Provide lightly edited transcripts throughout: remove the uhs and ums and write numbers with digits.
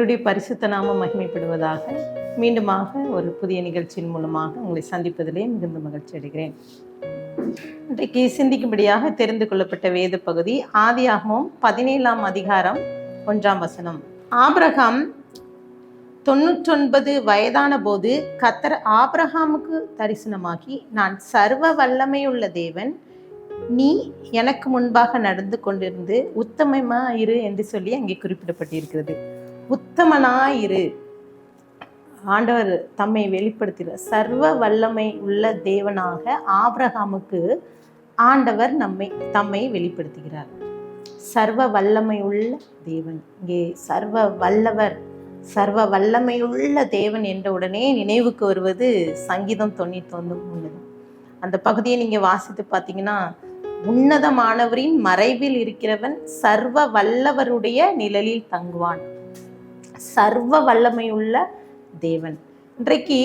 கர்த்தருடைய பரிசுத்த நாமம் மகிமைப்படுவதாக. மீண்டுமாக ஒரு புதிய நிகழ்ச்சியின் மூலமாக உங்களை சந்திப்பதிலே மிகுந்த மகிழ்ச்சி அடைகிறேன். இன்றைக்கு சிந்திக்கும்படியாக தெரிந்து கொள்ளப்பட்ட வேத பகுதி ஆதியாகமம் 17ஆம் அதிகாரம் 1ஆம் வசனம். ஆபிரகாம் 99 வயதான போது கர்த்தர் ஆபிரகாமுக்கு தரிசனமாகி, நான் சர்வ வல்லமையுள்ள தேவன், நீ எனக்கு முன்பாக நடந்து கொண்டிருந்து உத்தமமாயிரு என்று சொல்லி அங்கே குறிப்பிடப்பட்டிருக்கிறது. உத்தமனாயிரு. ஆண்டவர் தம்மை வெளிப்படுத்துகிற சர்வ வல்லமை உள்ள தேவனாக ஆபிரகாமுக்கு ஆண்டவர் தம்மை வெளிப்படுத்துகிறார். சர்வ வல்லமை உள்ள தேவன். இங்கே சர்வ வல்லவர், சர்வ வல்லமையுள்ள தேவன் என்ற உடனே நினைவுக்கு வருவது சங்கீதம் 91. அந்த பகுதியை நீங்க வாசித்து பார்த்தீங்கன்னா, உன்னதமானவரின் மறைவில் இருக்கிறவன் சர்வ வல்லவருடைய நிழலில் தங்குவான். சர்வ வல்லமையுள்ள தேவன். இன்றைக்கு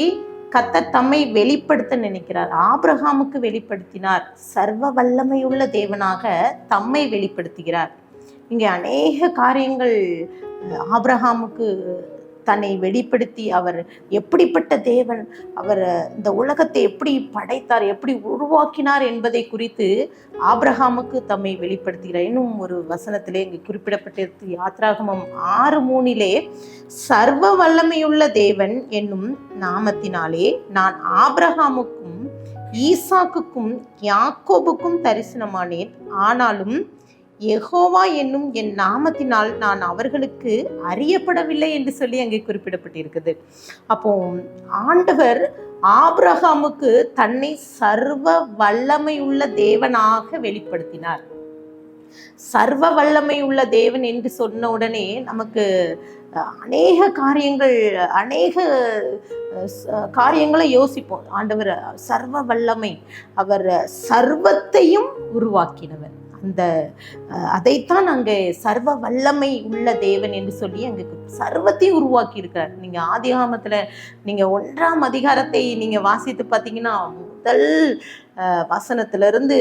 கர்த்தர் தம்மை வெளிப்படுத்த நினைக்கிறார். ஆபிரகாமுக்கு வெளிப்படுத்தினார். சர்வ வல்லமையுள்ள தேவனாக தம்மை வெளிப்படுத்துகிறார். இங்கே அநேக காரியங்கள் ஆபிரகாமுக்கு தன்னை வெளிப்படுத்தி, அவர் எப்படிப்பட்ட தேவன், அவர் இந்த உலகத்தை எப்படி படைத்தார், எப்படி உருவாக்கினார் என்பதை குறித்து ஆபிரகாமுக்கு தம்மை வெளிப்படுத்துகிறார். இன்னும் ஒரு வசனத்திலே இங்கே குறிப்பிடப்பட்டிருக்கு. யாத்ராகமம் 6:3 சர்வ வல்லமையுள்ள தேவன் என்னும் நாமத்தினாலே நான் ஆபிரகாமுக்கும் ஈசாக்குக்கும் யாக்கோபுக்கும் தரிசனமானேன், ஆனாலும் யெகோவா என்னும் என் நாமத்தினால் நான் அவர்களுக்கு அறியப்படவில்லை என்று சொல்லி அங்கே குறிப்பிடப்பட்டிருக்குது. அப்போ ஆண்டவர் ஆபிரகாமுக்கு தன்னை சர்வ வல்லமையுள்ள தேவனாக வெளிப்படுத்தினார். சர்வ வல்லமை உள்ள தேவன் என்று சொன்ன உடனே நமக்கு அநேக காரியங்களை யோசிப்போம். ஆண்டவர் சர்வ வல்லமை, அவர் சர்வத்தையும் உருவாக்கினவர். அதைத்தான் அங்கே சர்வ வல்லமை உள்ள தேவன் என்று சொல்லி அங்கே சர்வத்தையும் உருவாக்கி இருக்கிறார். நீங்க ஆதியாகமத்துல நீங்க 1ஆம் அதிகாரத்தை நீங்க வாசித்து பார்த்தீங்கன்னா, முதல் வசனத்திலிருந்து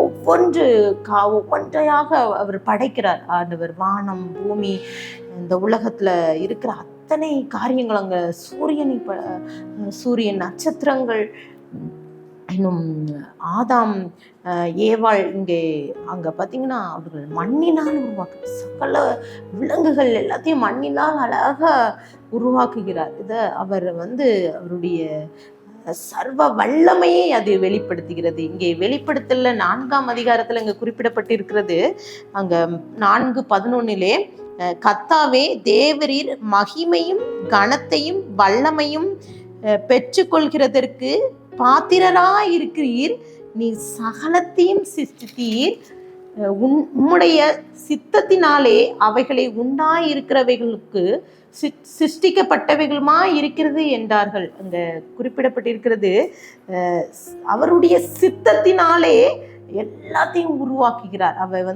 ஒவ்வொன்றையாக அவர் படைக்கிறார். ஆண்டவர் வானம், பூமி, இந்த உலகத்துல இருக்கிற அத்தனை காரியங்கள், அங்க சூரியன், நட்சத்திரங்கள், இன்னும் ஆதாம், ஏவாள், அங்கே பார்த்தீங்கன்னா அவர்கள் மண்ணினால் சகல விலங்குகள் எல்லாத்தையும் மண்ணினால் அழகாக உருவாக்குகிறார். இதை அவர் அவருடைய சர்வ வல்லமையை அது வெளிப்படுத்துகிறது. இங்கே வெளிப்படுத்தல 4ஆம் அதிகாரத்தில் இங்கே குறிப்பிடப்பட்டிருக்கிறது. அங்கே 4:11 கர்த்தாவே தேவரீர் மகிமையும் கனத்தையும் வல்லமையும் பெற்றுக்கொள்கிறதற்கு பாத்திரராயிருக்கிறீர், நீ சகலத்தையும் சிருஷ்டித்தீர், உம்முடைய சித்தத்தினாலே அவைகளை உண்டாயிருக்கிறவைகளுக்கு சிருஷ்டிக்கப்பட்டவைகளுமா இருக்கிறது என்றார்கள். அங்க குறிப்பிடப்பட்டிருக்கிறது, அவருடைய சித்தத்தினாலே எல்லாத்தையும் உருவாக்குகிறார். அவர்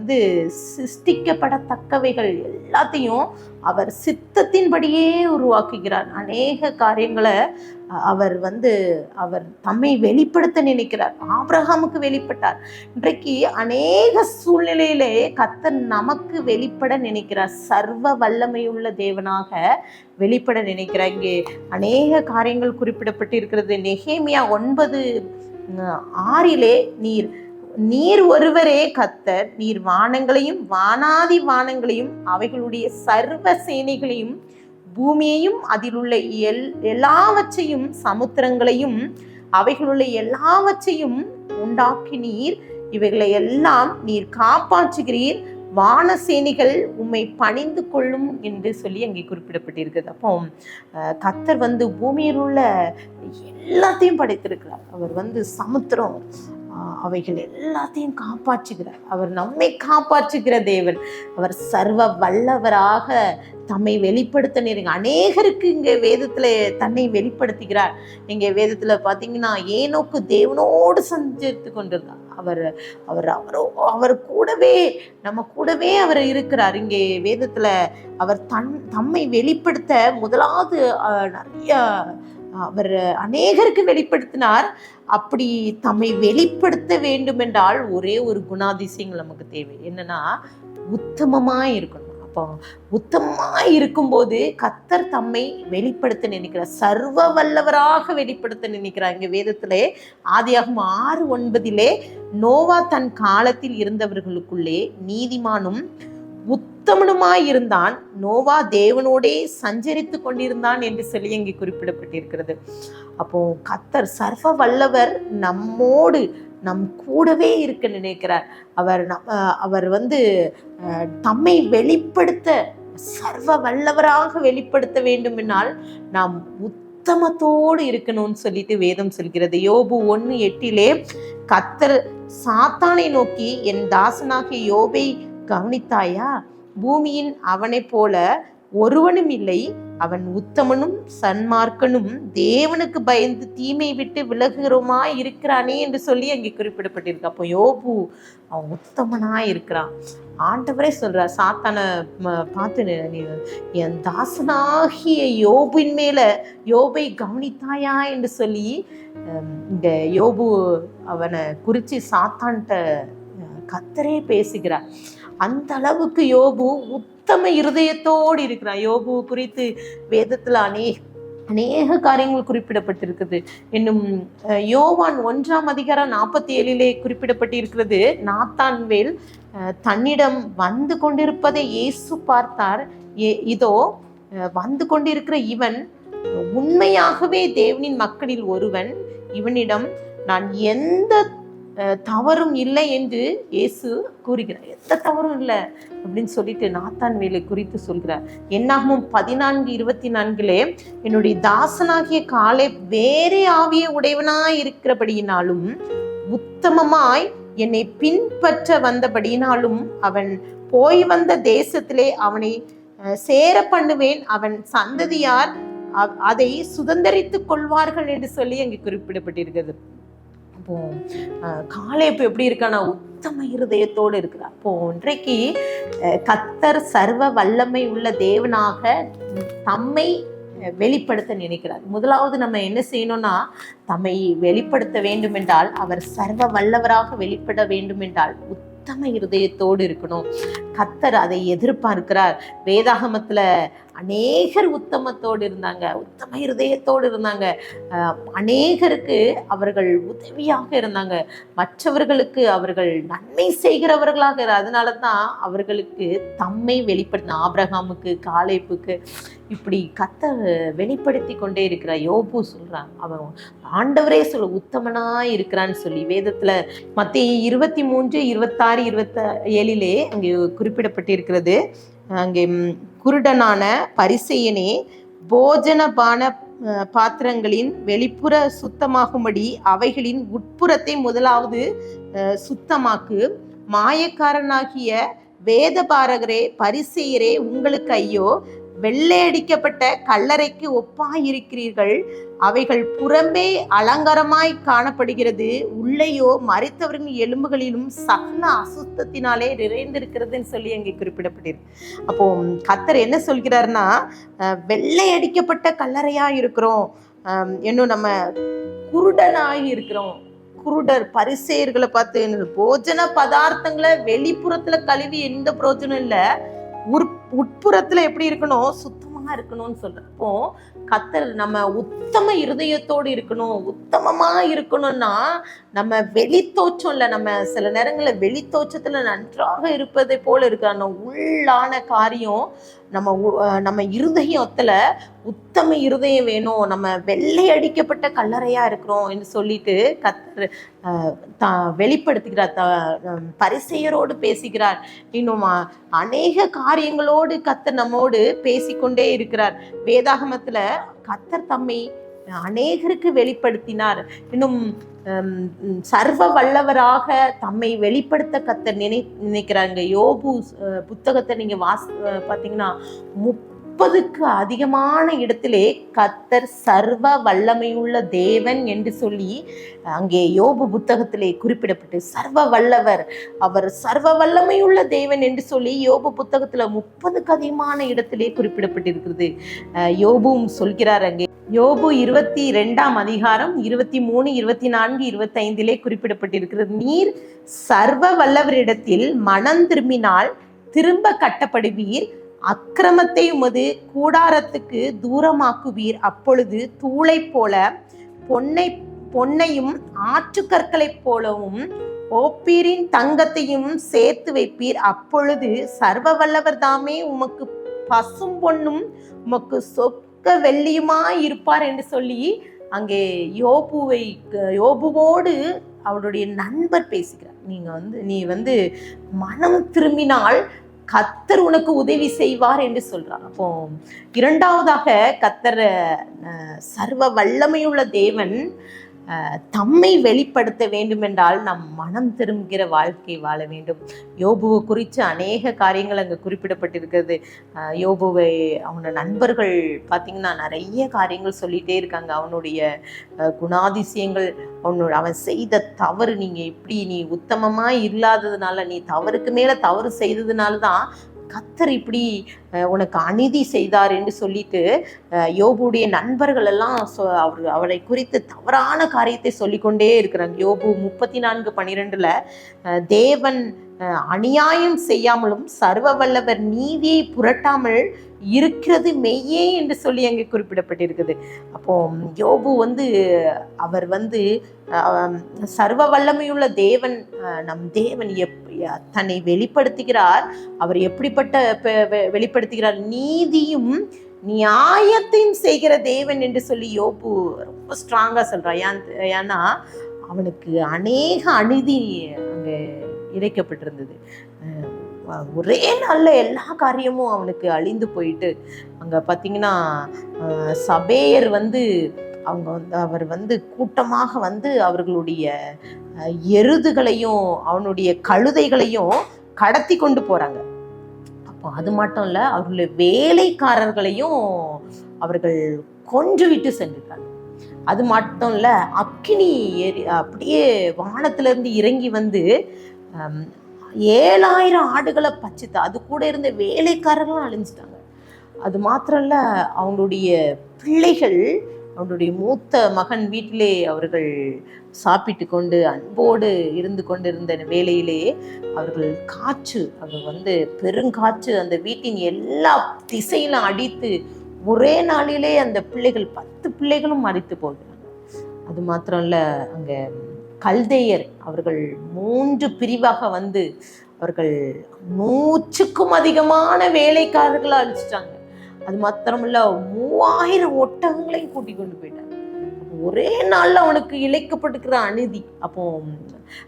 சிருஷ்டிக்கப்படத்தக்கவைகள் எல்லாத்தையும் அவர் சித்தத்தின்படியே உருவாக்குகிறார். அநேக காரியங்களை அவர் தம்மை வெளிப்படுத்த நினைக்கிறார். ஆபிரகாமுக்கு வெளிப்பட்டார். இன்றைக்கு அநேக சூழ்நிலையிலே கர்த்தர் நமக்கு வெளிப்பட நினைக்கிறார். சர்வ வல்லமையுள்ள தேவனாக வெளிப்பட நினைக்கிறார். இங்கே அநேக காரியங்கள் குறிப்பிடப்பட்டு இருக்கிறது. நெகேமியா 9:6 நீர் ஒருவரே கர்த்தர், நீர் வானங்களையும் வானாதி வானங்களையும் அவைகளுடைய சர்வ சேனைகளையும் பூமியையும் அதிலுள்ள எல்லாவற்றையும் சமுத்திரங்களையும் அவைகளுள்ள எல்லாவற்றையும் உண்டாக்கினீர், இவைகளை எல்லாம் நீர் காப்பாற்றுகிறீர், வானசேனைகள் உம்மை பணிந்து கொள்ளும் என்று சொல்லி அங்கே குறிப்பிடப்பட்டிருக்கிறது. அப்போ கர்த்தர் பூமியில் உள்ள எல்லாத்தையும் படைத்திருக்கிறார். அவர் சமுத்திரம், அவைகள் எல்லாத்தையும் காப்பாற்றுகிறார். அவர் நம்மை காப்பாற்றுகிற தேவன். அவர் சர்வ வல்லவராக தம்மை வெளிப்படுத்த நேருங்க. அநேகருக்கு இங்கே வேதத்துல தன்னை வெளிப்படுத்துகிறார். இங்கே வேதத்துல பார்த்தீங்கன்னா, ஏனோக்கு தேவனோடு சஞ்சரித்து கொண்டிருந்தார். அவர் கூடவே, நம்ம கூடவே அவர் இருக்கிறார். இங்கே வேதத்துல அவர் தம்மை வெளிப்படுத்த முதலாவது நிறைய அவர் அநேகருக்கு வெளிப்படுத்தினார். அப்படி தம்மை வெளிப்படுத்த வேண்டும் என்றால் ஒரே ஒரு குணாதிசயங்கள் நமக்கு தேவை. என்னன்னா, உத்தமமா இருக்கணும். இப்போ உத்தமமாய் இருக்கும்போது கர்த்தர் தம்மை வெளிப்படுத்த நினைக்கிறார், சர்வ வல்லவராக வெளிப்படுத்த நினைக்கிறார். இங்க வேதத்திலே ஆதியாகமம் 6:9 நோவா தன் காலத்தில் இருந்தவர்களுக்குள்ளே நீதிமானும் உத்தமனுமாய் இருந்தான், நோவா தேவனோடே சஞ்சரித்து கொண்டிருந்தான் என்று சொல்லி இங்கே குறிப்பிடப்பட்டிருக்கிறது. அப்போ கர்த்தர் சர்வ வல்லவர் நம்மோடு நம் கூடவே இருக்க நினைக்கிறார். அவர் தம்மை வெளிப்படுத்த சர்வ வல்லவராக வெளிப்படுத்த வேண்டும் என்னால் நாம் உத்தமத்தோடு இருக்கணும்னு சொல்லிட்டு வேதம் சொல்கிறது. யோபு 1:8 கர்த்தர் சாத்தானை நோக்கி, என் தாசனாகிய யோபை கவனித்தாயா? பூமியின் அவனை போல ஒருவனும் இல்லை, அவன் உத்தமனும் சன்மார்க்கனும் தேவனுக்கு பயந்து தீமை விட்டு விலகுறோமாய் இருக்கிறானே என்று சொல்லி அங்கே குறிப்பிடப்பட்டிருக்கு. அப்போ யோபு அவன் உத்தமனாய் இருக்கிறான். ஆண்டவரே சொல்றார், சாத்தானை பார்த்து, என் தாசனாகிய யோபின் மேல யோபை கவனித்தாயா என்று சொல்லி இந்த யோபு அவனை குறித்து சாத்தான்கிட்ட கர்த்தரே பேசுகிறார். அந்த அளவுக்கு யோபு உத்தம இருதயத்தோடு இருக்கிறான். யோபு குறித்து வேதத்துல அநேக காரியங்கள் குறிப்பிடப்பட்டிருக்குது. இன்னும் யோவான் 1:47 குறிப்பிடப்பட்டிருக்கிறது, நாத்தான்வேல் தன்னிடம் வந்து கொண்டிருப்பதை இயேசு பார்த்தார், இதோ வந்து கொண்டிருக்கிற இவன் உண்மையாகவே தேவனின் மக்களில் ஒருவன், இவனிடம் நான் எந்த தவறும் இல்லை என்று இயேசு கூறுகிறார். எந்த தவறும் இல்லை அப்படின்னு சொல்லிட்டு நாத்தான்வேலை குறித்து சொல்கிறார். என்னாகமம் 14:24 என்னுடைய தாசனாகிய காலே வேறே ஆவியை உடையவனாய் இருக்கிறபடியினாலும் உத்தமமாய் என்னை பின்பற்ற வந்தபடியினாலும் அவன் போய் வந்த தேசத்திலே அவனை சேர பண்ணுவேன், அவன் சந்ததியார் அதை சுதந்தரித்துக் கொள்வார்கள் என்று சொல்லி அங்கே குறிப்பிடப்பட்டிருக்கிறது. அப்போ காலேப் எப்படி இருக்கானா, உத்தம இருதயத்தோடு இருக்கிறார். அப்போ இன்றைக்கு கர்த்தர் சர்வ வல்லமை உள்ள தேவனாக தம்மை வெளிப்படுத்த நினைக்கிறார். முதலாவது நம்ம என்ன செய்யணும்னா, தம்மை வெளிப்படுத்த வேண்டும் என்றால், அவர் சர்வ வல்லவராக வெளிப்பட வேண்டும் என்றால் உத்தம இருதயத்தோடு இருக்கணும். கர்த்தர் அதை எதிர்பார்க்கிறார். வேதாகமத்துல அநேகர் உத்தமத்தோடு இருந்தாங்க, உத்தம இருதயத்தோடு இருந்தாங்க. அநேகருக்கு அவர்கள் உதவியாக இருந்தாங்க, மற்றவர்களுக்கு அவர்கள் நன்மை செய்கிறவர்களாக. அதனால தான் அவர்களுக்கு தம்மை வெளிப்படுத்தின. ஆபிரகாமுக்கு, காலேப்புக்கு இப்படி கர்த்தர் வெளிப்படுத்தி கொண்டே இருக்கிறார். யோபு சொல்றான், அவன் ஆண்டவரே உத்தமனாய் இருக்கிறான்னு சொல்லி வேதத்துல மத்தேயு 23:26-27 அங்கே குறிப்பிடப்பட்டிருக்கிறது. அங்கே குருடனான பரிசேயனே, போஜனபான பாத்திரங்களின் வெளிப்புற சுத்தமாகும்படி அவைகளின் உட்புறத்தை முதலாவது சுத்தமாக்கு. மாயக்காரனாகிய வேதபாரகரே, பரிசேயரே, உங்களுக்கு ஐயோ, வெள்ளையடிக்கப்பட்ட கல்லறைக்கு ஒப்பாயிருக்கிறீர்கள். அவைகள் புறம்பே அலங்காரமாய் காணப்படுகிறது, உள்ளேயோ மரித்தவரின் எலும்புகளிலும் சகல அசுத்தத்தினாலே நிறைந்திருக்கிறதுன்னு சொல்லி அங்கே குறிப்பிடப்பட்டிருக்கு. அப்போ கர்த்தர் என்ன சொல்கிறார்னா, வெள்ளையடிக்கப்பட்ட கல்லறையா இருக்கிறோம், இன்னும் நம்ம குருடனாகி இருக்கிறோம். குருடர் பரிசேயர்களை பார்த்து, போஜன பதார்த்தங்களை வெளிப்புறத்துல கழுவி எந்த பிரோஜனம் இல்லை, உட்புறத்துல எப்படி இருக்கணும், சுத்தமா இருக்கணும்னு சொல்றப்போ கர்த்தர் நம்ம உத்தம இருதயத்தோடு இருக்கணும். உத்தமமா இருக்கணும்னா நம்ம வெளித்தோற்றம் இல்லை, நம்ம சில நேரங்களில் வெளித்தோற்றத்துல நன்றாக இருப்பதை போல இருக்கு, ஆனா உள்ளான காரியம் நம்ம இருதயத்துல உத்தம இருதயம் வேணும். நம்ம வெள்ளை அடிக்கப்பட்ட கல்லறையா இருக்கிறோம் என்று சொல்லிட்டு கர்த்தர் வெளிப்படுத்துகிறார். பரிசேயரோடு பேசுகிறார். இன்னும் அநேக காரியங்களோடு கர்த்தர் நம்மோடு பேசிக்கொண்டே இருக்கிறார். வேதாகமத்துல கர்த்தர் தம்மை அநேகருக்கு வெளிப்படுத்தினார். இன்னும் சர்வ வல்லவராக தம்மை வெளிப்படுத்த கர்த்தர் நினைக்கிறாங்க. யோபு புத்தகத்தை நீங்க பார்த்தீங்கன்னா 30க்கு அதிகமான இடத்திலே கர்த்தர் சர்வ வல்லமையுள்ள தேவன் என்று சொல்லி அங்கே யோபு புத்தகத்திலே குறிப்பிடப்பட்டு, சர்வ வல்லவர், அவர் சர்வ வல்லமையுள்ள தேவன் என்று சொல்லி யோபு புத்தகத்துல 30க்கு அதிகமான இடத்திலே குறிப்பிடப்பட்டிருக்கிறது. யோபுவும் சொல்கிறார். அங்கே யோபு 22:23, 24, 25 குறிப்பிடப்பட்டிருக்கிறது. நீர் சர்வ வல்லவரிடத்தில் மனம் திரும்பினால் திரும்ப கட்டப்படுவீர், அக்கிரமத்தை உமது கூடாரத்துக்கு தூரமாக்குவீர். அப்பொழுது தூளை போல பொன்னையும் ஆற்றுக்கற்களைப் போலவும் ஓப்பீரின் தங்கத்தையும் சேர்த்து வைப்பீர். அப்பொழுது சர்வ வல்லவர் தாமே உமக்கு பசும் பொன்னும் உமக்கு சொக்க வெள்ளியுமா இருப்பார் என்று சொல்லி அங்கே யோபுவோடு அவருடைய நண்பர் பேசுகிறார். நீ மனம் திரும்பினால் கர்த்தர் உனக்கு உதவி செய்வார் என்று சொல்றார். அப்போ இரண்டாவதாக கர்த்தர் சர்வ வல்லமையுள்ள தேவன் தம்மை வெளிப்படுத்த வேண்டும் என்றால் நம் மனம் திரும்புகிற வாழ்க்கை வாழ வேண்டும். யோபுவை குறித்து அநேக காரியங்கள் அங்கே குறிப்பிடப்பட்டிருக்கிறது. யோபுவை அவனோட நண்பர்கள் பார்த்திங்கன்னா நிறைய காரியங்கள் சொல்லிகிட்டே இருக்காங்க. அவனுடைய குணாதிசயங்கள், அவன் செய்த தவறு, நீங்கள் இப்படி நீ உத்தமமாக இல்லாததுனால, நீ தவறுக்கு மேலே தவறு செய்ததுனால தான் கர்த்தர் இப்படி உனக்கு அநீதி செய்தார் என்று சொல்லிட்டு யோபுடைய நண்பர்கள் எல்லாம் அவரை குறித்து தவறான காரியத்தை சொல்லிக்கொண்டே இருக்கிறாங்க. யோபு 34:12 தேவன் அநியாயம் செய்யாமலும் சர்வ வல்லவர் நீதியை புரட்டாமல் இருக்கிறது மெய்யே என்று சொல்லி அங்கே குறிப்பிடப்பட்டிருக்குது. அப்போ யோபு அவர் சர்வ வல்லமையுள்ள தேவன், நம் தேவன் தன்னை வெளிப்படுத்துகிறார். அவர் எப்படிப்பட்ட வெளிப்படுத்துகிறார்? நீதியும் நியாயத்தையும் செய்கிற தேவன் என்று சொல்லி யோபு ரொம்ப ஸ்ட்ராங்கா சொல்றான். ஏன்னா அவனுக்கு அநேக அநீதி அங்கே இழைக்கப்பட்டிருந்தது. ஒரே நாள்ல எல்லா காரியமும் அவனுக்கு அழிந்து போயிட்டு அங்க பார்த்தீங்கன்னா சபேயர் அவர் கூட்டமாக அவர்களுடைய எருதுகளையும் அவனுடைய கழுதைகளையும் கடத்தி கொண்டு போறாங்க. அப்போ அது மட்டும் இல்லை, அவர்களுடைய வேலைக்காரர்களையும் அவர்கள் கொன்று விட்டு சென்றிருக்காங்க. அது மட்டும் இல்லை, அக்கினி அப்படியே வானத்திலிருந்து இறங்கி 7,000 ஆடுகளை பச்சித்து அது கூட இருந்த வேலைக்காரர்களும் அழிஞ்சிட்டாங்க. அது மாத்திரம் இல்லை, அவங்களுடைய பிள்ளைகள், அவருடைய மூத்த மகன் வீட்டிலே அவர்கள் சாப்பிட்டு கொண்டு அன்போடு இருந்து கொண்டிருந்த வேளையிலே அவர்கள் பெருங்காற்று அந்த வீட்டின் எல்லா திசையிலும் அடித்து ஒரே நாளிலே அந்த பிள்ளைகள் 10 பிள்ளைகளும் மரித்து போகிறாங்க. அது மாத்திரம் இல்லை, அங்கே கல்தேயர் அவர்கள் 3 பிரிவாக அவர்கள் 100க்கும் அதிகமான வேலைக்காரர்களை அழிச்சிட்டாங்க. அது மாத்திரமில்ல 3000 ஒட்டகங்களையும் கூட்டி கொண்டு போயிட்டாங்க. ஒரே நாள்ல அவனுக்கு இழைக்கப்பட்டிருக்கிற அநீதி. அப்போ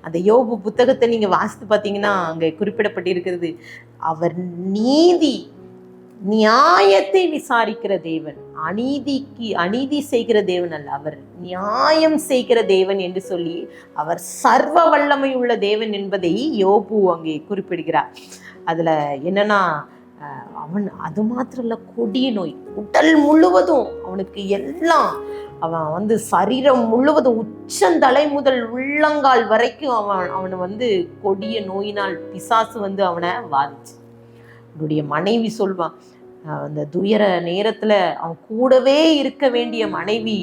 அந்த யோபு புத்தகத்தை நீங்க வாசித்து பார்த்தீங்கன்னா அங்க குறிப்பிடப்பட்டிருக்கிறது, அவர் நியாயத்தை விசாரிக்கிற தேவன், அநீதி செய்கிற தேவன் அல்ல, அவர் நியாயம் செய்கிற தேவன் என்று சொல்லி அவர் சர்வ வல்லமை உள்ள தேவன் என்பதை யோபு அங்கே குறிப்பிடுகிறார். அதுல என்னன்னா, அது மாத்திரம் இல்ல, கொடிய நோய் உடல் முழுவதும் அவனுக்கு எல்லாம், அவன் சரீரம் முழுவதும் உச்சந்தலை முதல் உள்ளங்கால் வரைக்கும் அவனை கொடிய நோயினால் பிசாசு அவனை வாதிச்சு. அவனுடைய மனைவி சொல்வான், அந்த துயர நேரத்துல அவன் கூடவே இருக்க வேண்டிய மனைவி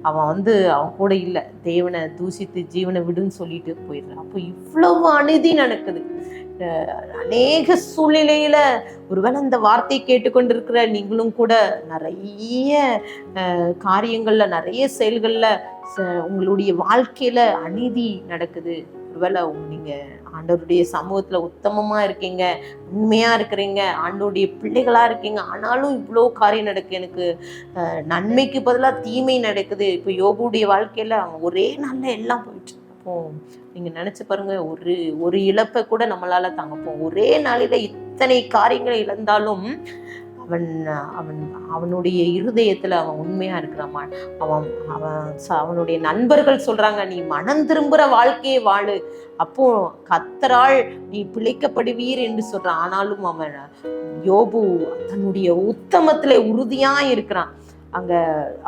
அவன் கூட இல்லை, தேவனை தூசித்து ஜீவனை விடுன்னு சொல்லிட்டு போயிடுறான். அப்போ இவ்வளவு அநீதி நடக்குது. அநேக சூழ்நிலையில ஒருவேளை அந்த வார்த்தையை கேட்டுக்கொண்டிருக்கிற நீங்களும் கூட நிறைய காரியங்கள்ல, நிறைய செயல்கள்ல உங்களுடைய வாழ்க்கையில அநீதி நடக்குது. ஒருவேளை நீங்க ஆண்டவருடைய சமூகத்துல உத்தமமா இருக்கீங்க, உண்மையா இருக்கிறீங்க, ஆண்டவருடைய பிள்ளைகளா இருக்கீங்க, ஆனாலும் இவ்வளோ காரியம் நடக்கு, எனக்கு நன்மைக்கு பதிலாக தீமை நடக்குது. இப்போ யோபுடைய வாழ்க்கையில அவன் ஒரே நாள்ல எல்லாம் போயிட்டு. அப்போ நீங்க நினைச்சு பாருங்க, ஒரு இழப்பை கூட நம்மளால தாங்கப்போம். ஒரே நாளில இத்தனை காரியங்களை இழந்தாலும் அவனுடைய இருதயத்துல அவன் உண்மையா இருக்கிறான். அவனுடைய நண்பர்கள் சொல்றாங்க, நீ மனம் திரும்புற வாழ்க்கையை வாழு, அப்போ கர்த்தரால் நீ பிழைக்கப்படுவீர் என்று சொல்றான். ஆனாலும் யோபு தன்னுடைய உத்தமத்துல உறுதியா இருக்கிறான். அங்க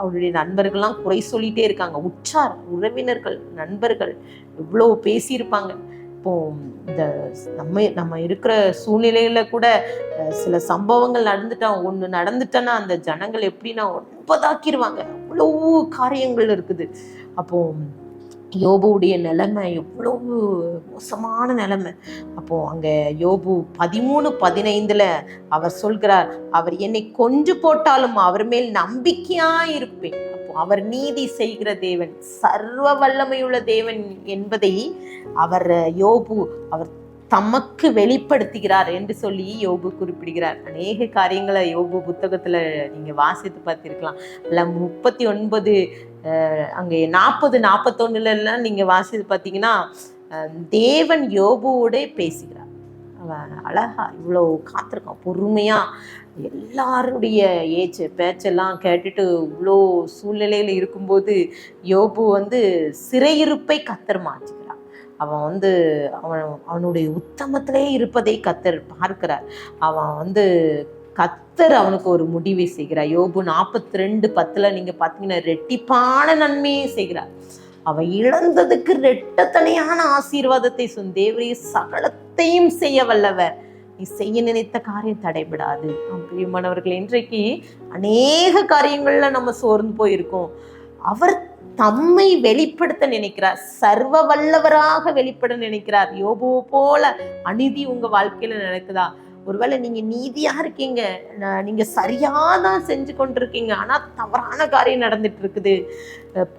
அவருடைய நண்பர்கள்லாம் குறை சொல்லிட்டே இருக்காங்க. உற்றார் உறவினர்கள் நண்பர்கள் இவ்வளோ பேசியிருப்பாங்க. இப்போ இந்த நம்ம இருக்கிற சூழ்நிலையில கூட சில சம்பவங்கள் ஒன்று நடந்துட்டேன்னா அந்த ஜனங்கள் எப்படின்னா 9 ஆக்கிடுவாங்க. அவ்வளவு காரியங்கள் இருக்குது. அப்போ யோபுடைய நிலைமை எவ்வளவு மோசமான நிலைமை. அப்போ அங்க யோபு 13:15 அவர் சொல்கிறார், அவர் என்னை கொன்று போட்டாலும் அவர் மேல் நம்பிக்கையா இருப்பேன். அப்போ அவர் நீதி செய்கிற தேவன், சர்வ வல்லமையுள்ள தேவன் என்பதை அவர் யோபு அவர் தமக்கு வெளிப்படுத்துகிறார் என்று சொல்லி யோபு குறிப்பிடுகிறார். அநேக காரியங்களை யோபு புத்தகத்துல நீங்க வாசித்து பார்த்திருக்கலாம். இல்லை 39 அங்கே 40-41 நீங்க வாசித்து பார்த்தீங்கன்னா தேவன் யோபுவோட பேசுகிறார். அவன் அழகா இவ்வளோ காத்திருக்கான், பொறுமையா எல்லாருடைய பேச்செல்லாம் கேட்டுட்டு இவ்வளோ சூழ்நிலையில இருக்கும்போது யோபு சிறையிருப்பை கர்த்தர் மாற்றுகிறார். அவனுடைய உத்தமத்திலே இருப்பதை கர்த்தர் பார்க்கிறார். அவன் கர்த்தர் அவனுக்கு ஒரு முடிவை செய்கிறார். யோபு 42:10 நீங்க பார்த்தீங்கன்னா ரெட்டிப்பான நன்மையை செய்கிறார். அவன் இழந்ததுக்கு ரெட்டத்தனையான ஆசீர்வாதத்தை தேவரே சகலத்தையும் செய்ய வல்லவர், நீ செய்ய நினைத்த காரியம் தடைபடாது. பிரியமானவர்கள், இன்றைக்கு அநேக காரியங்கள்ல நம்ம சோர்ந்து போயிருக்கோம். அவர் தம்மை வெளிப்படுத்த நினைக்கிறார், சர்வ வல்லவராக வெளிப்பட நினைக்கிறார். யோபு போல அநீதி உங்க வாழ்க்கையில நடக்குதா? ஒருவேளை நீங்க நீதியா இருக்கீங்க, நீங்க சரியாதான் செஞ்சு கொண்டிருக்கீங்க, ஆனா தவறான காரியம் நடந்துட்டு இருக்குது.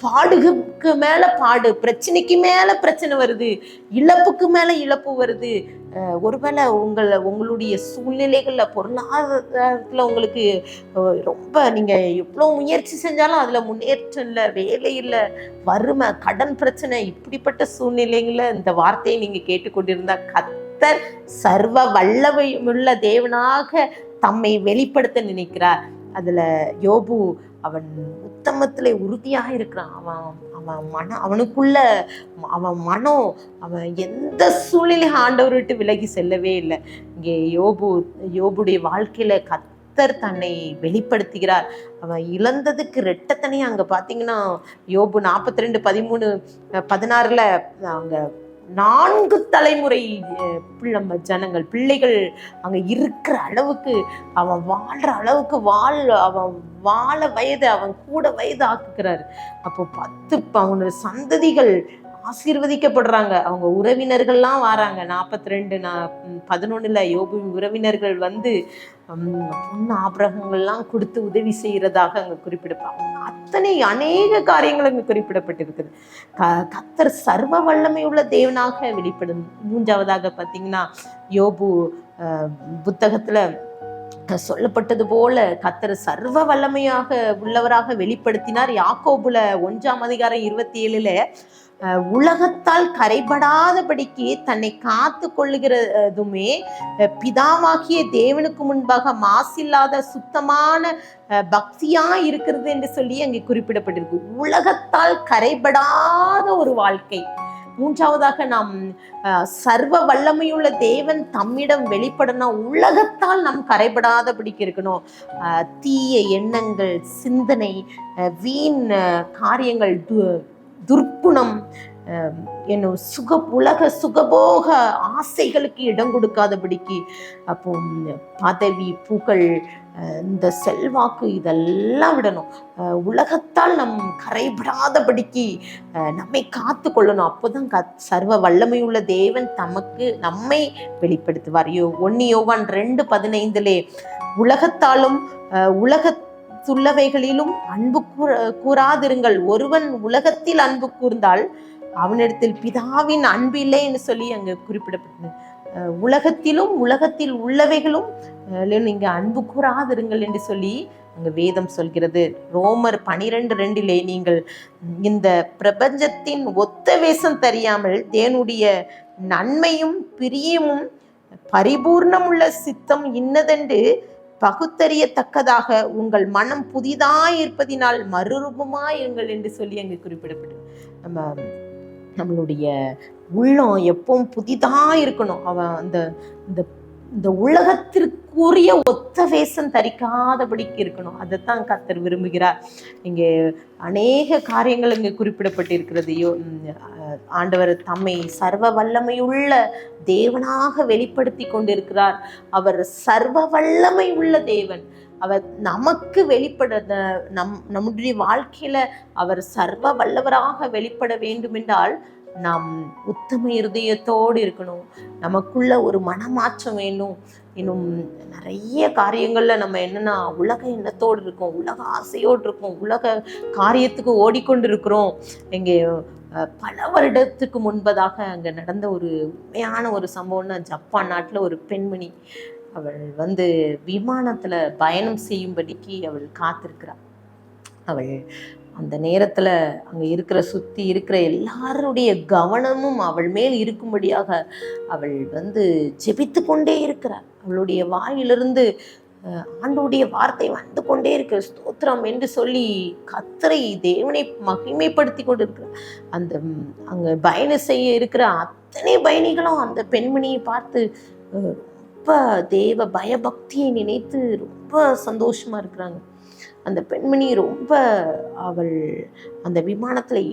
பாடுக்கு மேல பாடு, பிரச்சனைக்கு மேல பிரச்சனை வருது, இழப்புக்கு மேல இழப்பு வருது. ஒருவேளை உங்களுடைய சூழ்நிலைகள்ல பொருளாதாரத்துல உங்களுக்கு ரொம்ப நீங்க எவ்வளவு முயற்சி செஞ்சாலும் அதுல முன்னேற்றம் இல்லை, வேலை இல்லை, வறுமை, கடன் பிரச்சனை, இப்படிப்பட்ட சூழ்நிலைகள்ல இந்த வார்த்தையை நீங்க கேட்டுக்கொண்டிருந்தா கர்த்தர் சர்வ வல்லமையுள்ள தேவனாக தம்மை வெளிப்படுத்த நினைக்கிறார். அதுல யோபு அவன் உத்தமத்திலே உறுதியாக இருக்கிறான். அவனுக்குள்ள மனம் அவன் எந்த சூழ்நிலை ஆண்டவர் விட்டு விலகி செல்லவே இல்லை. இங்கே யோபுடைய வாழ்க்கையில கர்த்தர் தன்னை வெளிப்படுத்துகிறார். அவன் இழந்ததுக்கு ரெட்டத்தனையும் அங்க பாத்தீங்கன்னா யோபு 42:13-16 அங்க 4 தலைமுறை பிள்ளைகள் அங்க இருக்கிற அளவுக்கு, அவன் வாழ்ற அளவுக்கு அவன் வாழ வயது அவன் கூட வயது ஆக்குகிறாரு. அப்போ 10 அவனோட சந்ததிகள் ஆசீர்வதிக்கப்படுறாங்க. அவங்க உறவினர்கள்லாம் வராங்க. 42:11 யோபுவின் உறவினர்கள் பொண்ணு ஆபரணங்கள்லாம் கொடுத்து உதவி செய்யறதாக அங்க குறிப்பிடப்பாங்க. அத்தனை அநேக காரியங்கள் அங்க குறிப்பிடப்பட்டிருக்குது. கர்த்தர் சர்வ வல்லமை உள்ள தேவனாக வெளிப்படும். 3ஆவதாக பார்த்தீங்கன்னா யோபு புத்தகத்துல சொல்லப்பட்டது போல கர்த்தர் சர்வ வல்லமையாக உள்ளவராக வெளிப்படுத்தினார். யாக்கோபுல 1:27 உலகத்தால் கரைபடாதபடிக்கு தன்னை காத்து கொள்ளுகிறதுமே பிதாவாகிய தேவனுக்கு முன்பாக மாசில்லாத சுத்தமான பக்தியா இருக்கிறது என்று சொல்லி அங்கே குறிப்பிடப்பட்டிருக்கு. உலகத்தால் கரைபடாத ஒரு வாழ்க்கை. 3ஆவதாக நாம் சர்வ வல்லமையுள்ள தேவன் தம்மிடம் வெளிப்படணும். உலகத்தால் நாம் கரைபடாதபடிக்கு இருக்கணும். தீய எண்ணங்கள், சிந்தனை, வீண் காரியங்கள், துர்க்குணம், உலக சுகபோக ஆசைகளுக்கு இடம் கொடுக்காதபடிக்கு, அப்போ பதவி, புகழ், இந்த செல்வாக்கு இதெல்லாம் விடணும். உலகத்தால் நம் கரைபடாதபடிக்கு நம்மை காத்து கொள்ளணும். அப்போதான் சர்வ வல்லமையுள்ள தேவன் நம்மை வெளிப்படுத்துவார். 1 யோவான் 2:15 உலகத்தாலும் உலகத்துள்ளவைகளிலும் அன்பு கூறாதிருங்கள். ஒருவன் உலகத்தில் அன்பு கூர்ந்தால் அவனிடத்தில் பிதாவின் அன்பு இல்லை என்று சொல்லி அங்க குறிப்பிடப்பட்டது. உலகத்திலும் உலகத்தில் உள்ளவைகளும் நீங்க அன்பு கூறாதிருங்கள் என்று சொல்லி அங்க வேதம் சொல்கிறது. ரோமர் 12:2 நீங்கள் இந்த பிரபஞ்சத்தின் ஒத்த வேஷம் தெரியாமல் தேவனுடைய நன்மையும் பிரியமும் பரிபூர்ணமுள்ள சித்தம் இன்னதென்று பகுத்தறியத்தக்கதாக உங்கள் மனம் புதிதாய் இருப்பதினால் மறுரூபமாயிருங்கள் என்று சொல்லி அங்கு குறிப்பிடப்பட்டது. நம்மளுடைய உள்ளம் எப்பவும் புதிதா இருக்கணும். அவன் இந்த உலகத்திற்குரிய ஒத்த வேஷம் தரிக்காதபடிக்கு இருக்கணும். அதைத்தான் கர்த்தர் விரும்புகிறார். இங்கே அநேக காரியங்கள் இங்கே குறிப்பிடப்பட்டிருக்கிறது. ஆண்டவர் தம்மை சர்வ வல்லமையுள்ள தேவனாக வெளிப்படுத்தி கொண்டிருக்கிறார். அவர் சர்வ வல்லமை உள்ள தேவன். அவர் நமக்கு நம்முடைய வாழ்க்கையில அவர் சர்வ வல்லவராக வெளிப்பட வேண்டும் என்றால் நாம் உத்தம இருதயத்தோடு இருக்கணும். நமக்குள்ள ஒரு மனமாற்றம் வேணும். இன்னும் நிறைய காரியங்கள்ல நம்ம என்னன்னா உலக எண்ணத்தோடு இருக்கோம், உலக ஆசையோடு இருக்கோம், உலக காரியத்துக்கு ஓடிக்கொண்டு இருக்கிறோம். இங்கே பல வருடத்துக்கு முன்பதாக அங்கே நடந்த ஒரு உண்மையான ஒரு சம்பவம்னா, ஜப்பான் நாட்டில் ஒரு பெண்மணி அவள் விமானத்தில் பயணம் செய்யும்படிக்கு அவள் காத்திருக்கிறாள். அவள் அந்த நேரத்தில் அங்கே சுற்றி இருக்கிற எல்லாருடைய கவனமும் அவள் மேல் இருக்கும்படியாக அவள் ஜெபித்து கொண்டே இருக்கிறாள். அவளுடைய வாயிலிருந்து ஆண்டவருடைய வார்த்தை வந்து கொண்டே இருக்கிற ஸ்தோத்திரம் என்று சொல்லி கர்த்தரை தேவனை மகிமைப்படுத்தி கொண்டு இருக்கிறார். அங்கே பயணம் செய்ய இருக்கிற அத்தனை பயணிகளும் அந்த பெண்மணியை பார்த்து ரொம்ப தேவ பயபக்தியை நினைத்து ரொம்ப சந்தோஷமா இருக்கிறாங்க. அந்த பெண்மணி ரொம்ப அவள் அந்த விமானத்தில்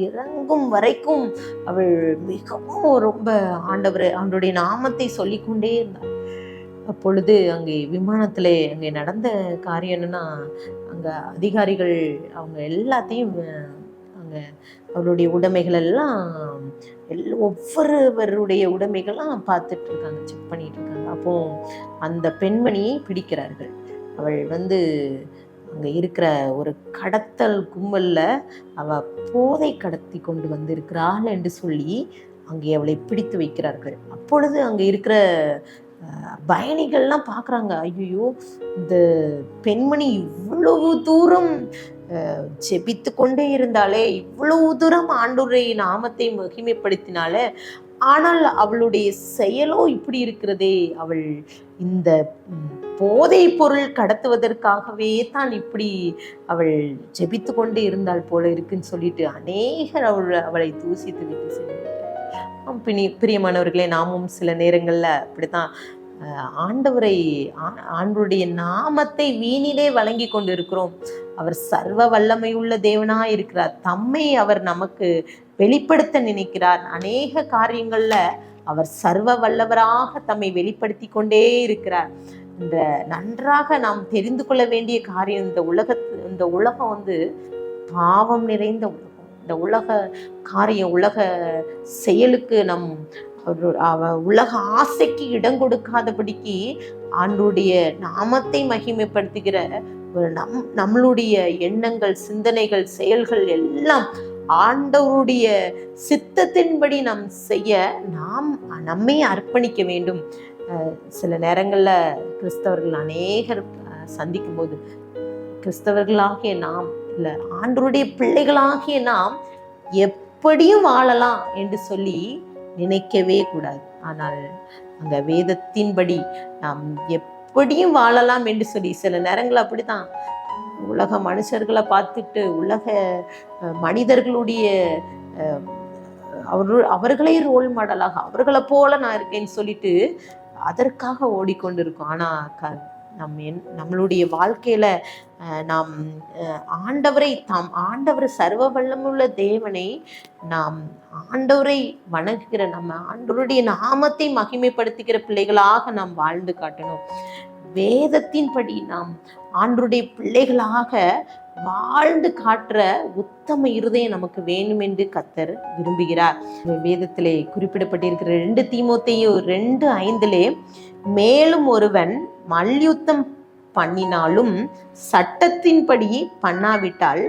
இறங்கும் வரைக்கும் அவள் மிகவும் ரொம்ப ஆண்டவருடைய நாமத்தை சொல்லிக்கொண்டே இருந்தாள். அப்பொழுது அங்கே விமானத்தில் அங்கே நடந்த காரியம் என்னன்னா, அங்கே அதிகாரிகள் அவங்க எல்லாத்தையும் அங்கே அவருடைய உடைமைகள் எல்லாம் ஒவ்வொருவருடைய உடைமைகள்லாம் பார்த்துட்டு இருக்காங்க, செக் பண்ணிட்டு இருக்காங்க. அப்போ அந்த பெண்மணியை பிடிக்கிறார்கள். அவள் அங்கே இருக்கிற ஒரு கடத்தல் கும்பலில் அவள் போதை கடத்தி கொண்டு வந்திருக்கிறாள் என்று சொல்லி அங்கே அவளை பிடித்து வைக்கிறார்கள். அப்பொழுது அங்கே இருக்கிற பயணிகள்லாம் பார்க்குறாங்க, ஐயோ இந்த பெண்மணி இவ்வளவு தூரம் ஜெபித்து கொண்டே இருந்தாலே, இவ்வளவு தூரம் ஆண்டவருடைய நாமத்தை மகிமைப்படுத்தினாலே, ஆனால் அவளுடைய செயலோ இப்படி இருக்கிறதே, அவள் இந்த போதை பொருள் கடத்துவதற்காகவே தான் இப்படி அவள் ஜெபித்து கொண்டே இருந்தாள் போல இருக்குன்னு சொல்லிட்டு அநேகர் அவளை தூசித்து விட்டு செல்கிறார்கள். பிரியமானவர்களே, நாமும் சில நேரங்கள்ல அப்படித்தான் ஆண்டவருடைய நாமத்தை வீணிலே வழங்கி கொண்டு இருக்கிறோம். அவர் சர்வ வல்லமை உள்ள தேவனாய் இருக்கிறார். தம்மை அவர் நமக்கு வெளிப்படுத்த நினைக்கிறார். அநேக காரியங்கள்ல அவர் சர்வ வல்லவராக தம்மை வெளிப்படுத்தி கொண்டே இருக்கிறார். இந்த நன்றாக நாம் தெரிந்து கொள்ள வேண்டிய காரியம், இந்த உலகம் பாவம் நிறைந்த உலகம். இந்த உலக காரியம், உலக செயலுக்கு உலக ஆசைக்கு இடம் கொடுக்காதபடிக்கு ஆண்டவருடைய நாமத்தை மகிமைப்படுத்துகிற ஒரு நம்மளுடைய எண்ணங்கள், சிந்தனைகள், செயல்கள் எல்லாம் ஆண்டவருடைய சித்தத்தின்படி நாம் செய்ய நம்மை அர்ப்பணிக்க வேண்டும். சில நேரங்களில் கிறிஸ்தவர்கள் அநேகர் சந்திக்கும் போது, கிறிஸ்தவர்களாகிய நாம் இல்லை, ஆண்டவருடைய பிள்ளைகளாகிய நாம் எப்படியும் வாழலாம் என்று சொல்லி நினைக்கவே கூடாது. ஆனால் அந்த வேதத்தின்படி நாம் எப்படியும் வாழலாம் என்று சொல்லி சில நேரங்கள் அப்படித்தான் உலக மனுஷர்களை பார்த்துட்டு, உலக மனிதர்களுடைய அவர்களே ரோல் மாடலாக அவர்களை போல நான் இருக்கேன்னு சொல்லிட்டு அதற்காக ஓடிக்கொண்டிருக்கோம். ஆனால் நம்மளுடைய வாழ்க்கையில நாம் ஆண்டவர் சர்வ வல்லமுள்ள தேவனை, நாம் ஆண்டவரை வணங்குகிற, நம்ம ஆண்டவருடைய நாமத்தை மகிமைப்படுத்துகிற பிள்ளைகளாக நாம் வாழ்ந்து காட்டணும். வேதத்தின்படி நாம் ஆண்டவருடைய பிள்ளைகளாக வாழ்ந்து காட்டுற உத்தம இருதயம் நமக்கு வேணும் என்று கர்த்தர் விரும்புகிறார். வேதத்திலே குறிப்பிடப்பட்டிருக்கிற 2 தீமோத்தேயு 2:5 மேலும் ஒருவன் மல்யுத்தம் பண்ணினாலும் சட்டத்தின்படி பண்ணாவிட்டால்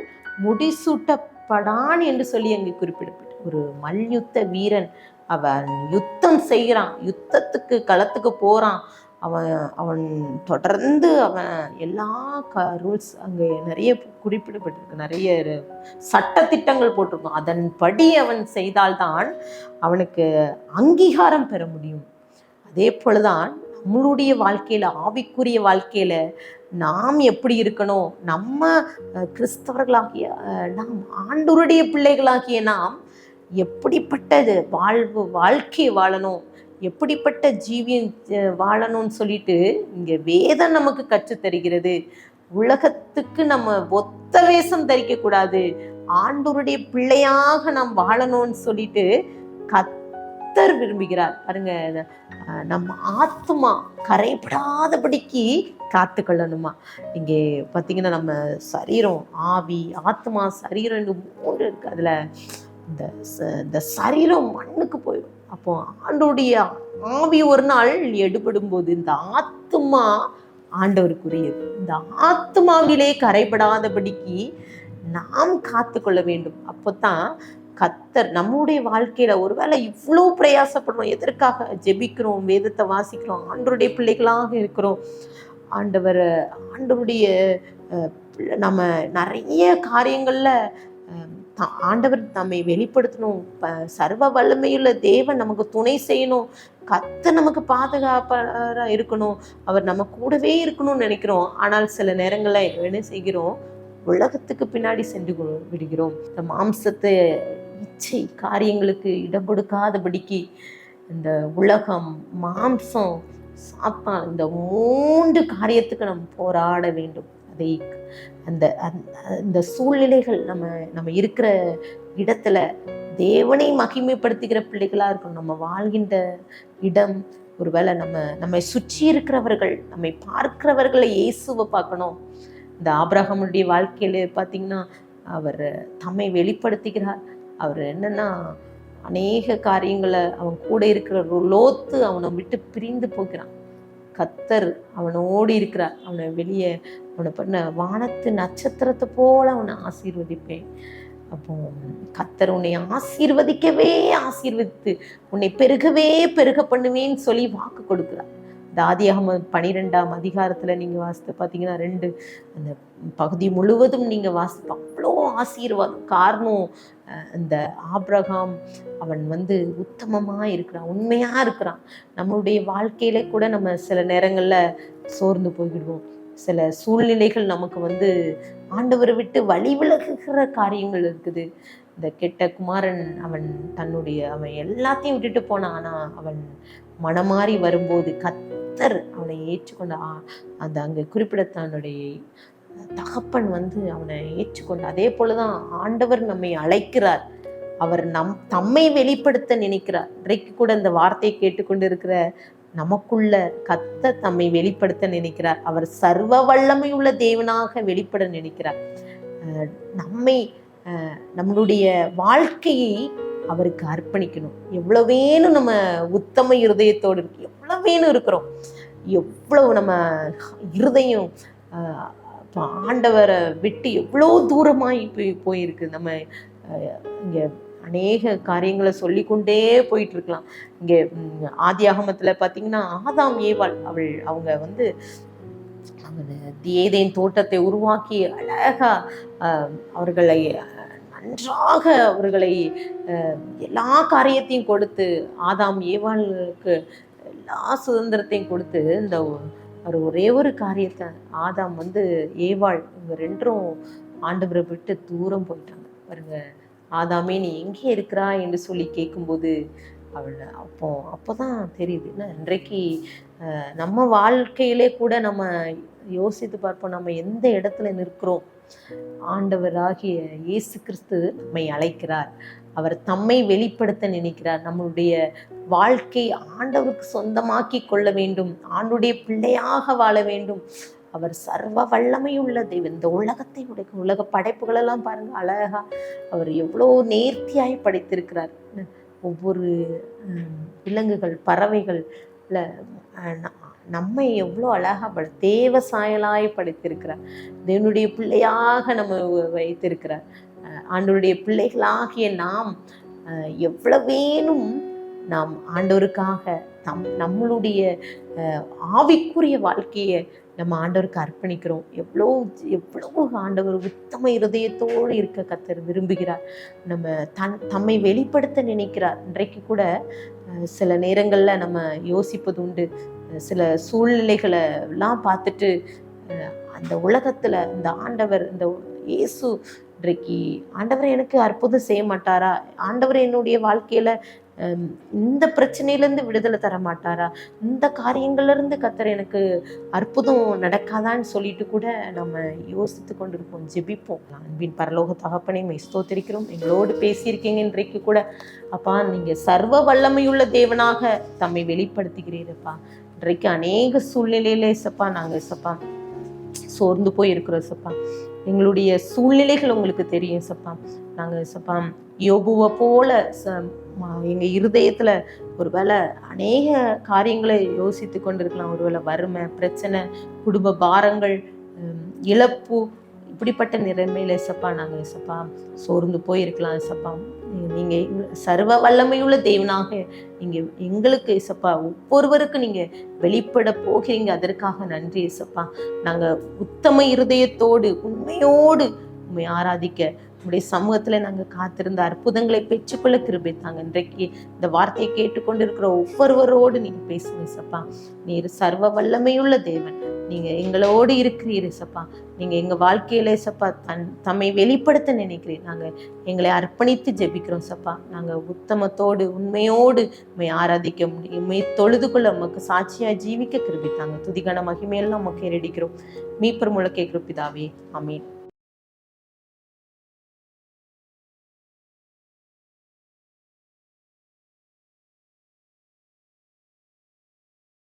முடிசூட்டப்படான் என்று சொல்லி அங்கே குறிப்பிடப்பட்டு, ஒரு மல்யுத்த வீரன் அவன் யுத்தம் செய்கிறான், யுத்தத்துக்கு களத்துக்கு போறான், அவன் தொடர்ந்து அவன் எல்லா ரூல்ஸ் அங்கே நிறைய குறிப்பிடப்பட்டிருக்கு, நிறைய சட்ட திட்டங்கள் போட்டிருக்கும். அதன்படி அவன் செய்தால்தான் அவனுக்கு அங்கீகாரம் பெற முடியும். அதே போலதான் நம்மளுடைய வாழ்க்கையில, ஆவிக்குரிய வாழ்க்கையில நாம் எப்படி இருக்கணும், நம்ம கிறிஸ்தவர்களாகிய நாம், ஆண்டவருடைய பிள்ளைகளாகிய நாம் எப்படிப்பட்ட வாழ்க்கை வாழணும், எப்படிப்பட்ட ஜீவியம் வாழணும்னு சொல்லிட்டு இங்க வேதம் நமக்கு கற்று தருகிறது. உலகத்துக்கு நம்ம ஒத்த வேஷம் தரிக்க கூடாது, ஆண்டவருடைய பிள்ளையாக நாம் வாழணும்னு சொல்லிட்டு கர்த்தர் விரும்புகிறார். பாருங்க, நம்ம ஆத்மா கரைபடாதபடிக்கு காத்து கொள்ளணுமா. இங்கே பார்த்தீங்கன்னா நம்ம சரீரம், ஆவி, ஆத்மா, சரீரம் என்று 3 இருக்கு. அதுல இந்த சரீரம் மண்ணுக்கு போயிடும். அப்போ ஆண்டோடைய ஆவி ஒரு நாள் எடுபடும் போது இந்த ஆத்மா ஆண்டவருக்குரியது. இந்த ஆத்மாவிலே கரைபடாதபடிக்கு நாம் காத்து கொள்ள வேண்டும். அப்போதான் கர்த்தர் நம்முடைய வாழ்க்கையில, ஒருவேளை இவ்வளோ பிரயாசப்படுறோம், எதற்காக ஜெபிக்கிறோம், வேதத்தை வாசிக்கிறோம், ஆண்டவருடைய பிள்ளைகளாக இருக்கிறோம், ஆண்டவருடைய நம்ம நிறைய காரியங்கள்ல ஆண்டவர் நம்மை வெளிப்படுத்தணும், சர்வ வல்லமையுள்ள தேவன் நமக்கு துணை செய்யணும், கர்த்தர் நமக்கு பாதுகாப்பாக இருக்கணும், அவர் நம்ம கூடவே இருக்கணும்னு நினைக்கிறோம். ஆனால் சில நேரங்களில் என்ன செய்கிறோம், உலகத்துக்கு பின்னாடி சென்று விடுகிறோம். இந்த மாம்சத்தை இச்சை காரியங்களுக்கு இடம் கொடுக்காதபடிக்கு இந்த உலகம், மாம்சம், சாத்தான், இந்த 3 காரியத்துக்கு நம்ம போராட வேண்டும். அதை அந்த சூழ்நிலைகள் நம்ம இருக்கிற இடத்துல தேவனை மகிமைப்படுத்துகிற பிள்ளைகளா இருக்கணும். நம்ம வாழ்கின்ற இடம், ஒருவேளை நம்மை சுற்றி இருக்கிறவர்கள், நம்மை பார்க்கிறவர்களை இயேசுவை பார்க்கணும். இந்த ஆபிரகாமுடைய வாழ்க்கையில பார்த்தீங்கன்னா அவர் தம்மை வெளிப்படுத்துகிறார். அவர் என்னன்னா அநேக காரியங்களை, அவன் கூட இருக்கிற லோத்து அவனை விட்டு பிரிந்து போகிறான். கர்த்தர் அவனோடு இருக்கிறார். அவனை பண்ண வானத்து நட்சத்திரத்தை போல அவனை ஆசீர்வதிப்பேன். அப்போ கர்த்தர் உன்னை ஆசீர்வதிக்கவே ஆசீர்வதித்து உன்னை பெருகவே பெருக பண்ணுவேன்னு சொல்லி வாக்கு கொடுக்கிறார். இந்த ஆதியாகமம் 12ஆம் அதிகாரத்துல நீங்க வாசித்து பார்த்தீங்கன்னா 2 அந்த பகுதி முழுவதும் நீங்க வாசிப்போம். அவ்வளோ ஆசீர்வாதம். காரணம், இந்த ஆபிரகாம் அவன் உத்தமமா இருக்கிறான், உண்மையா இருக்கிறான். நம்மளுடைய வாழ்க்கையில கூட நம்ம சில நேரங்கள்ல சோர்ந்து போய்விடுவோம். சில சூழ்நிலைகள் நமக்கு ஆண்டவரை விட்டு வழி விலகுகிற காரியங்கள் இருக்குது. இந்த கெட்ட குமாரன் அவன் எல்லாத்தையும் விட்டுட்டு போனான். ஆனா அவன் மனமாறி வரும்போது கர்த்தர் அவனை ஏற்றுக்கொண்ட அங்க குறிப்பிட தன்னுடைய தகப்பன் அவனை ஏற்றுக்கொண்ட. அதே போலதான் ஆண்டவர் நம்மை அழைக்கிறார். அவர் தம்மை வெளிப்படுத்த நினைக்கிறார். இன்றைக்கு கூட இந்த வார்த்தையை கேட்டுக்கொண்டு இருக்கிற நமக்குள்ள கர்த்தர் தம்மை வெளிப்படுத்த நினைக்கிறார். அவர் சர்வ வல்லமை உள்ள தேவனாக வெளிப்பட நினைக்கிறார். நம்மளுடைய வாழ்க்கையை அவருக்கு அர்ப்பணிக்கணும். எவ்வளவேனும் நம்ம உத்தம இருதயத்தோடு இருக்கு, எவ்வளவேனும் இருக்கிறோம், எவ்வளவு நம்ம இருதயம் ஆண்டவரை விட்டு எவ்வளோ தூரமாய் போயிருக்கு. நம்ம இங்க அநேக காரியங்களை சொல்லிக்கொண்டே போயிட்டு இருக்கலாம். இங்கே ஆதியாகமத்துல பார்த்தீங்கன்னா ஆதாம் ஏவாள் அவங்க ஏதேன் தோட்டத்தை உருவாக்கி அழகா அவர்களை நன்றாக எல்லா காரியத்தையும் கொடுத்து, ஆதாம் ஏவாளுக்கு எல்லா சுதந்திரத்தையும் கொடுத்து, இந்த ஒரே ஒரு காரியத்தை ஆதாம் ஏவாள் இவங்க 2 ஆண்டவரை விட்டு தூரம் போயிட்டாங்க. பாருங்க, ஆதாமே நீ எங்கே இருக்கிறா என்று சொல்லி கேட்கும்போது அப்போதான் தெரியுது. இன்றைக்கு நம்ம வாழ்க்கையிலே கூட நம்ம யோசித்து பார்ப்போம், நம்ம எந்த இடத்துல நிற்கிறோம். ஆண்டவராகிய இயேசு கிறிஸ்து நம்மை அழைக்கிறார். அவர் தம்மை வெளிப்படுத்த நினைக்கிறார். நம்மளுடைய வாழ்க்கை ஆண்டவருக்கு சொந்தமாக்கி கொள்ள வேண்டும், ஆண்டுடைய பிள்ளையாக வாழ வேண்டும். அவர் சர்வ வல்லமை உள்ள தெய்வம். இந்த உலக படைப்புகள் எல்லாம் பாருங்க, அழகா அவர் எவ்வளோ நேர்த்தியாய் படைத்திருக்கிறார். ஒவ்வொரு விலங்குகள், பறவைகள்ல நம்மை எவ்வளோ அழகா தேவ சாயலாய் படைத்திருக்கிறார். தேவனுடைய பிள்ளையாக நம்ம வைத்திருக்கிறார். ஆண்டவருடைய பிள்ளைகளாகிய நாம் எவ்வளவேனும் நாம் ஆண்டவருக்காக நம்மளுடைய ஆவிக்குரிய வாழ்க்கையை நம்ம ஆண்டவருக்கு அர்ப்பணிக்கிறோம். எவ்வளோ ஆண்டவர் உத்தம இருதயத்தோடு இருக்க கர்த்தர் விரும்புகிறார். தம்மை வெளிப்படுத்த நினைக்கிறார். இன்றைக்கு கூட சில நேரங்களில் நம்ம யோசிப்பது உண்டு. சில சூழ்நிலைகளை எல்லாம் பார்த்துட்டு அந்த உலகத்தில் இந்த ஆண்டவர், இந்த இயேசு இன்றைக்கு ஆண்டவர் எனக்கு அற்புதம் செய்ய மாட்டாரா, ஆண்டவர் என்னுடைய வாழ்க்கையில் இந்த பிரச்சனையிலேருந்து விடுதலை தர மாட்டாரா, இந்த காரியங்கள்ல இருந்து கர்த்தர் எனக்கு அற்புதம் நடக்காதான்னு சொல்லிட்டு கூட நம்ம யோசித்து கொண்டிருப்போம். ஜெபிப்போம். அன்பின் பரலோக தகப்பனே, மை ஸ்தோத்திரிக்கிறோம். எங்களோடு பேசியிருக்கீங்க இன்றைக்கு கூட. அப்பா, நீங்க சர்வ வல்லமையுள்ள தேவனாக தம்மை வெளிப்படுத்துகிறீரப்பா. இன்றைக்கு அநேக சூழ்நிலையிலே சப்பா நாங்கள் சப்பா சோர்ந்து போய் இருக்கிறோம் சப்பா. எங்களுடைய சூழ்நிலைகள் உங்களுக்கு தெரியும் சப்பா. நாங்கள் சப்பா யோபுவை போல எங்கள் இருதயத்தில் ஒருவேளை அநேக காரியங்களை யோசித்து கொண்டிருக்கலாம். ஒருவேளை வறுமை, பிரச்சனை, குடும்ப பாரங்கள், இழப்பு, இப்படிப்பட்ட நிலைமையில சப்பா நாங்கள் சப்பா சோர்ந்து போயிருக்கலாம் சப்பா. நீங்கள் சர்வ வல்லமையுள்ள தேவனாக நீங்கள் எங்களுக்கு சப்பா ஒவ்வொருவருக்கும் நீங்கள் வெளிப்பட போகிறீங்க. அதற்காக நன்றி சப்பா. நாங்கள் உத்தம இருதயத்தோடு உண்மையோடு உண்மை ஆராதிக்க உங்களுடைய சமூகத்தில் நாங்கள் காத்திருந்த அற்புதங்களை பெற்றுக்கொள்ள கிருபை தாங்க. இன்றைக்கு இந்த வார்த்தையை கேட்டுக்கொண்டிருக்கிற ஒவ்வொருவரோடு நீங்கள் பேசுங்க சப்பா. நீர் சர்வ வல்லமையுள்ள தேவன். நீங்கள் எங்களோடு இருக்கிறீர் சப்பா. நீங்கள் எங்கள் வாழ்க்கையில சப்பா தம்மை வெளிப்படுத்த நினைக்கிறீர். நாங்கள் எங்களை அர்ப்பணித்து ஜெபிக்கிறோம் சப்பா. நாங்கள் உத்தமத்தோடு உண்மையோடு உண்மை ஆராதிக்க முடியும், உண்மை தொழுது கொள்ள உமக்கு சாட்சியாக ஜீவிக்க கிருபை தாங்க. துதிகான மகிமையெல்லாம் உமக்கு ஏறடிக்கிறோம். மீட்பர் மூலம் கேட்கிற பிதாவே, ஆமென்.